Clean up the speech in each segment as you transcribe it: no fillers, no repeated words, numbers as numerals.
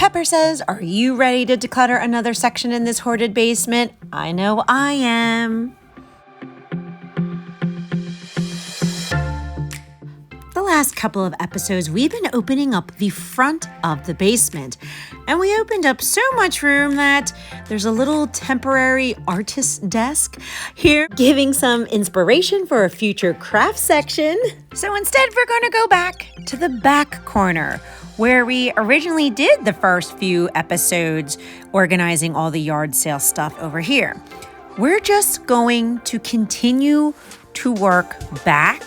Pepper says, are you ready to declutter another section in this hoarded basement? I know I am. The last couple of episodes, we've been opening up the front of the basement. And we opened up so much room that there's a little temporary artist desk here, giving some inspiration for a future craft section. So instead, we're going to go back to the back corner, where we originally did the first few episodes, organizing all the yard sale stuff over here. We're just going to continue to work back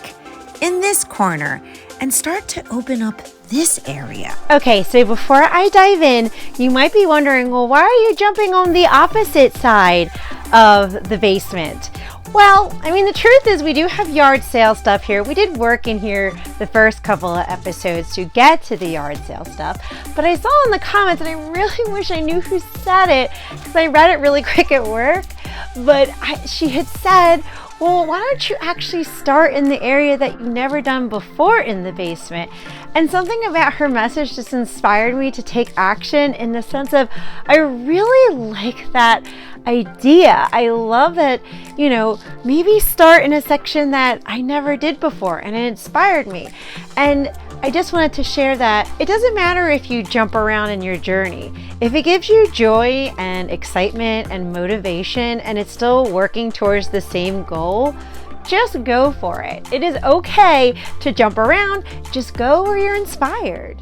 in this corner and start to open up this area. Okay, so before I dive in, you might be wondering, well, why are you jumping on the opposite side of the basement? Well, I mean, the truth is we do have yard sale stuff here. We did work in here the first couple of episodes to get to the yard sale stuff, but I saw in the comments, and I really wish I knew who said it because I read it really quick at work, but she had said, well, why don't you actually start in the area that you've never done before in the basement? And something about her message just inspired me to take action in the sense of, I really like that idea. I love that, maybe start in a section that I never did before, and it inspired me. And I just wanted to share that it doesn't matter if you jump around in your journey. If it gives you joy and excitement and motivation and it's still working towards the same goal, just go for it. It is okay to jump around. Just go where you're inspired.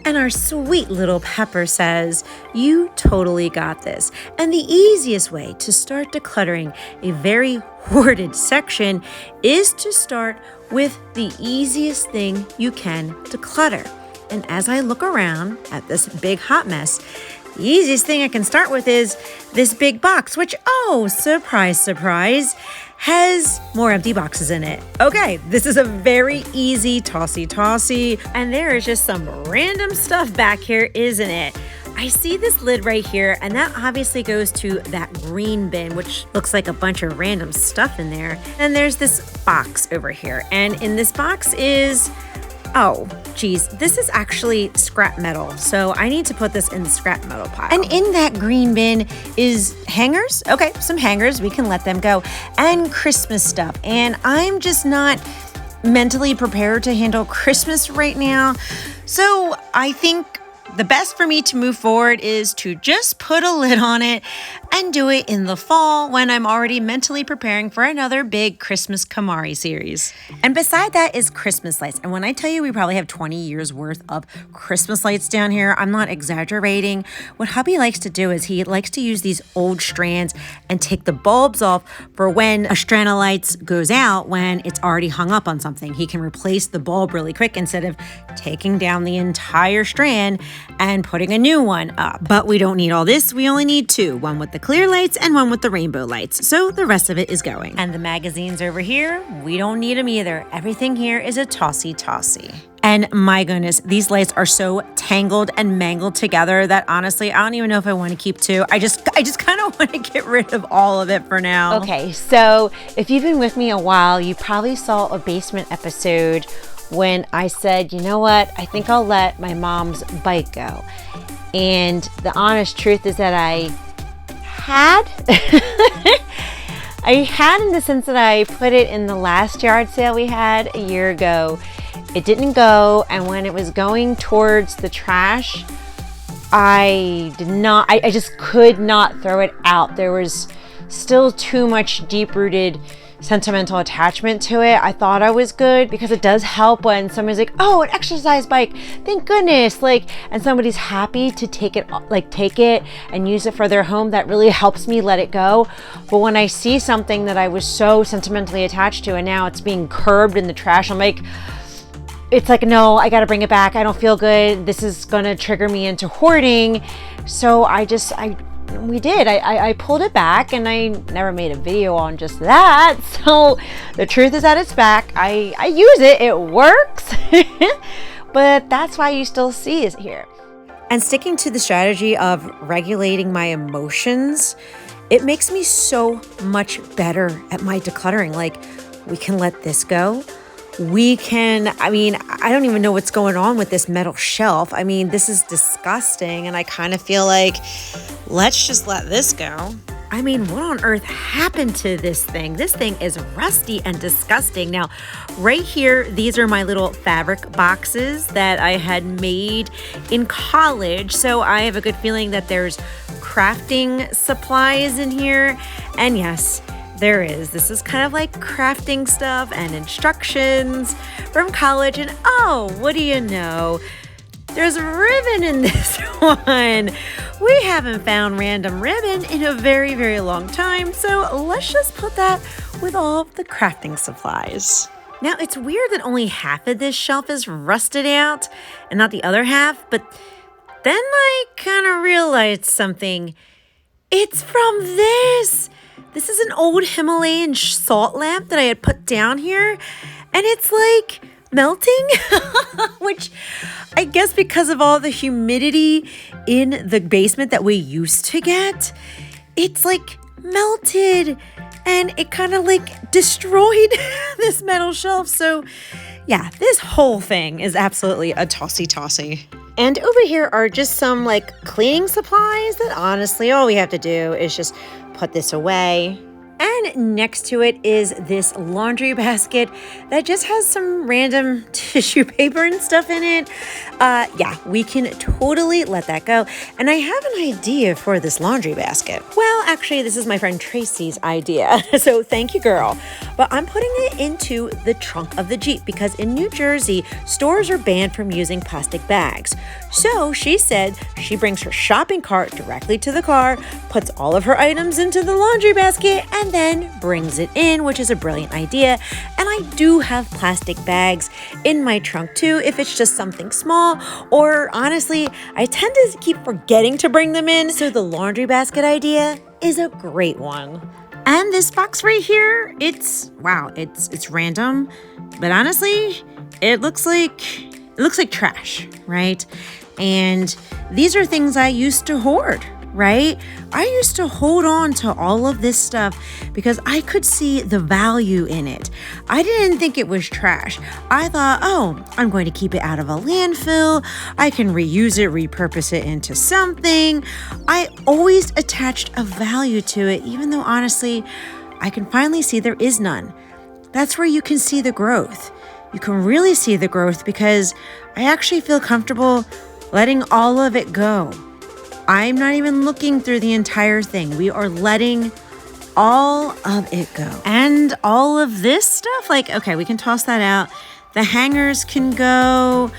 And our sweet little Pepper says, you totally got this. And the easiest way to start decluttering a very hoarded section is to start with the easiest thing you can declutter. And as I look around at this big hot mess, the easiest thing I can start with is this big box, which, oh, surprise, surprise, has more empty boxes in it. Okay, this is a very easy tossy, and there is just some random stuff back here, isn't it? I see this lid right here, and that obviously goes to that green bin, which looks like a bunch of random stuff in there. And there's this box over here, and in this box is, oh, geez, this is actually scrap metal. So I need to put this in the scrap metal pile. And in that green bin is hangers. Okay, some hangers, we can let them go. And Christmas stuff. And I'm just not mentally prepared to handle Christmas right now. So I think the best for me to move forward is to just put a lid on it and do it in the fall when I'm already mentally preparing for another big Christmas Kamari series. And beside that is Christmas lights. And when I tell you we probably have 20 years worth of Christmas lights down here, I'm not exaggerating. What hubby likes to do is he likes to use these old strands and take the bulbs off for when a strand of lights goes out when it's already hung up on something. He can replace the bulb really quick instead of taking down the entire strand and putting a new one up. But we don't need all this. We only need two, one with the clear lights and one with the rainbow lights. So the rest of it is going. And the magazines over here, we don't need them either. Everything here is a tossy. And my goodness, these lights are so tangled and mangled together that honestly, I don't even know if I want to keep two. I just kind of want to get rid of all of it for now. Okay, so if you've been with me a while, you probably saw a basement episode when I said, you know what, I think I'll let my mom's bike go. And the honest truth is that I had in the sense that I put it in the last yard sale we had a year ago. It didn't go, and when it was going towards the trash, I just could not throw it out. There was still too much deep-rooted sentimental attachment to it. I thought I was good because it does help when somebody's like, oh, an exercise bike, thank goodness, and somebody's happy to take it and use it for their home. That really helps me let it go. But when I see something that I was so sentimentally attached to and now it's being curbed in the trash, I'm like, it's like, no, I got to bring it back. I don't feel good. This is going to trigger me into hoarding. So I pulled it back, and I never made a video on just that. So the truth is that it's back. I use it. It works. But that's why you still see it here. And sticking to the strategy of regulating my emotions, it makes me so much better at my decluttering. Like, we can let this go. we can, I don't even know what's going on with this metal shelf. This is disgusting, and I kind of feel like, let's just let this go. What on earth happened to this thing? This thing is rusty and disgusting. Now, right here, these are my little fabric boxes that I had made in college. So I have a good feeling that there's crafting supplies in here. And yes, there is. This is kind of like crafting stuff and instructions from college. And oh, what do you know? There's ribbon in this one. We haven't found random ribbon in a very, very long time, so let's just put that with all of the crafting supplies. Now, it's weird that only half of this shelf is rusted out and not the other half, but then I kind of realized something. It's from this. This is an old Himalayan salt lamp that I had put down here, and it's like melting, which I guess because of all the humidity in the basement that we used to get, it's like melted and it kind of like destroyed this metal shelf. So yeah, this whole thing is absolutely a tossy. And over here are just some like cleaning supplies that honestly all we have to do is just put this away. And next to it is this laundry basket that just has some random tissue paper and stuff in it. Yeah, we can totally let that go. And I have an idea for this laundry basket. Well, actually, this is my friend Tracy's idea. So thank you, girl. But I'm putting it into the trunk of the Jeep because in New Jersey, stores are banned from using plastic bags. So she said she brings her shopping cart directly to the car, puts all of her items into the laundry basket, and then brings it in, which is a brilliant idea. And I do have plastic bags in my trunk too, if it's just something small, or honestly, I tend to keep forgetting to bring them in. So the laundry basket idea is a great one. And this box right here, it's random, but honestly, it looks like trash, right? And these are things I used to hoard, right? I used to hold on to all of this stuff because I could see the value in it. I didn't think it was trash. I thought, oh, I'm going to keep it out of a landfill. I can reuse it, repurpose it into something. I always attached a value to it, even though honestly, I can finally see there is none. That's where you can see the growth. You can really see the growth because I actually feel comfortable letting all of it go. I'm not even looking through the entire thing. We are letting all of it go. And all of this stuff, okay, we can toss that out. The hangers can go,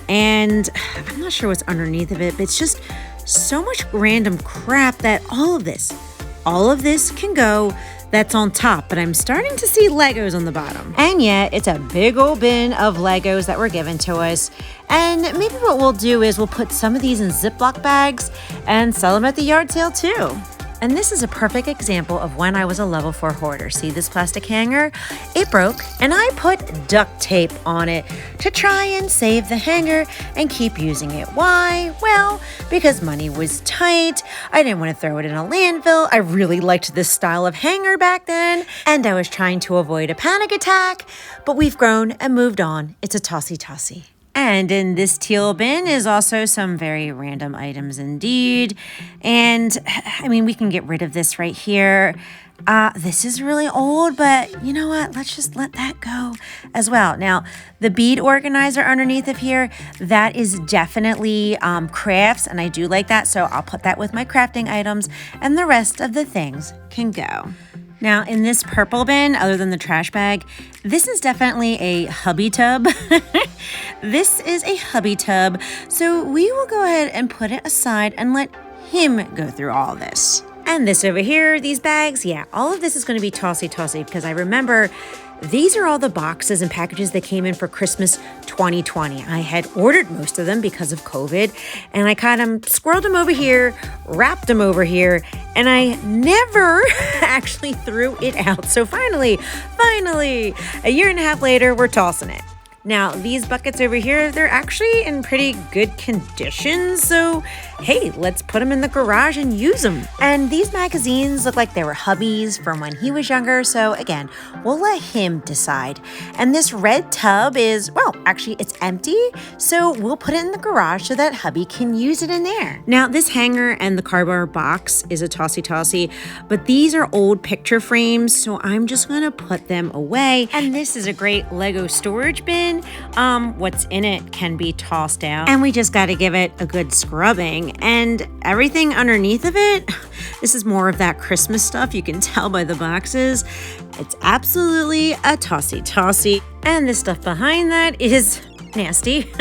and I'm not sure what's underneath of it, but it's just so much random crap that all of this can go. That's on top, but I'm starting to see Legos on the bottom. And yet, it's a big old bin of Legos that were given to us. And maybe what we'll do is we'll put some of these in Ziploc bags and sell them at the yard sale too. And this is a perfect example of when I was a level 4 hoarder. See this plastic hanger? It broke, and I put duct tape on it to try and save the hanger and keep using it. Why? Well, because money was tight. I didn't want to throw it in a landfill. I really liked this style of hanger back then, and I was trying to avoid a panic attack. But we've grown and moved on. It's a tossy. And in this teal bin is also some very random items indeed. And we can get rid of this right here. This is really old, but you know what? Let's just let that go as well. Now, the bead organizer underneath of here, that is definitely crafts, and I do like that. So I'll put that with my crafting items, and the rest of the things can go. Now, in this purple bin, other than the trash bag, this is definitely a hubby tub. This is a hubby tub, so we will go ahead and put it aside and let him go through all this. And this over here, these bags, yeah, all of this is going to be tossy because I remember these are all the boxes and packages that came in for Christmas 2020. I had ordered most of them because of COVID, and I kind of squirreled them over here, wrapped them over here, and I never actually threw it out. So finally, a year and a half later, we're tossing it. Now, these buckets over here, they're actually in pretty good condition, so hey, let's put them in the garage and use them. And these magazines look like they were hubby's from when he was younger, so again, we'll let him decide. And this red tub is, well, actually it's empty, so we'll put it in the garage so that hubby can use it in there. Now, this hanger and the cardboard box is a Tossy, but these are old picture frames, so I'm just gonna put them away. And this is a great Lego storage bin. What's in it can be tossed out, and we just gotta give it a good scrubbing. And everything underneath of it, this is more of that Christmas stuff. You can tell by the boxes. It's absolutely a Tossy. And this stuff behind that is nasty.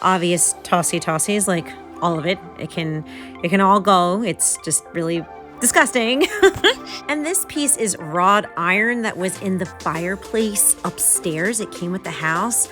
Obvious Tossies, like all of it. It can all go. It's just really disgusting. And this piece is wrought iron that was in the fireplace upstairs. It came with the house.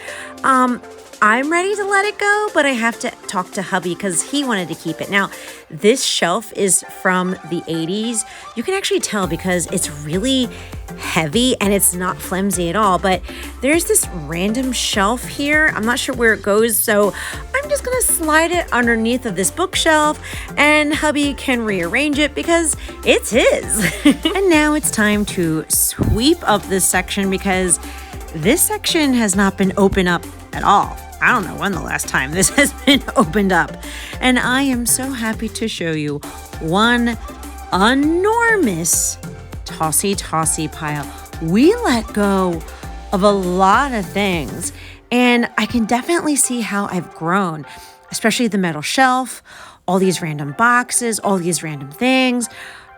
I'm ready to let it go, but I have to talk to hubby because he wanted to keep it. Now, this shelf is from the 80s. You can actually tell because it's really heavy and it's not flimsy at all, but there's this random shelf here. I'm not sure where it goes, so I'm just gonna slide it underneath of this bookshelf and hubby can rearrange it because it's his. And now it's time to sweep up this section because this section has not been opened up at all. I don't know when the last time this has been opened up. And I am so happy to show you one enormous Tossy pile. We let go of a lot of things, and I can definitely see how I've grown, especially the metal shelf, all these random boxes, all these random things.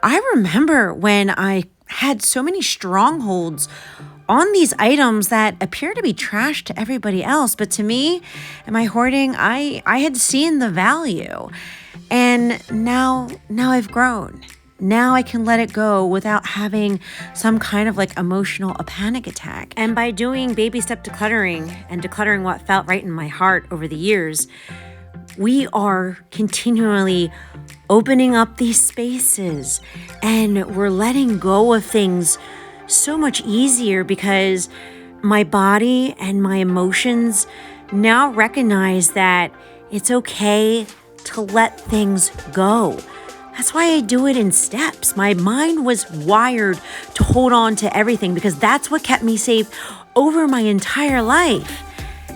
I remember when I had so many strongholds on these items that appear to be trash to everybody else, but to me and my hoarding, I had seen the value. And now I've grown. Now I can let it go without having some kind of like emotional panic attack. And by doing baby step decluttering and decluttering what felt right in my heart over the years, we are continually opening up these spaces and we're letting go of things so much easier because my body and my emotions now recognize that it's okay to let things go. That's why I do it in steps. My mind was wired to hold on to everything because that's what kept me safe over my entire life.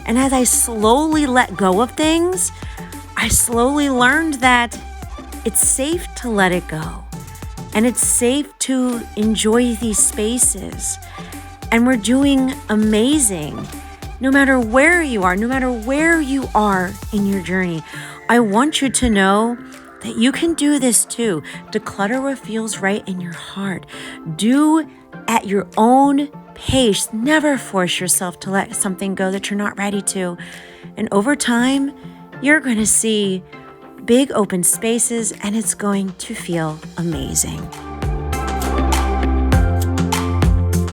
And as I slowly let go of things, I slowly learned that it's safe to let it go. And it's safe to enjoy these spaces. And we're doing amazing. No matter where you are, no matter where you are in your journey, I want you to know that you can do this too. Declutter what feels right in your heart. Do at your own pace. Never force yourself to let something go that you're not ready to. And over time, you're going to see big open spaces and it's going to feel amazing.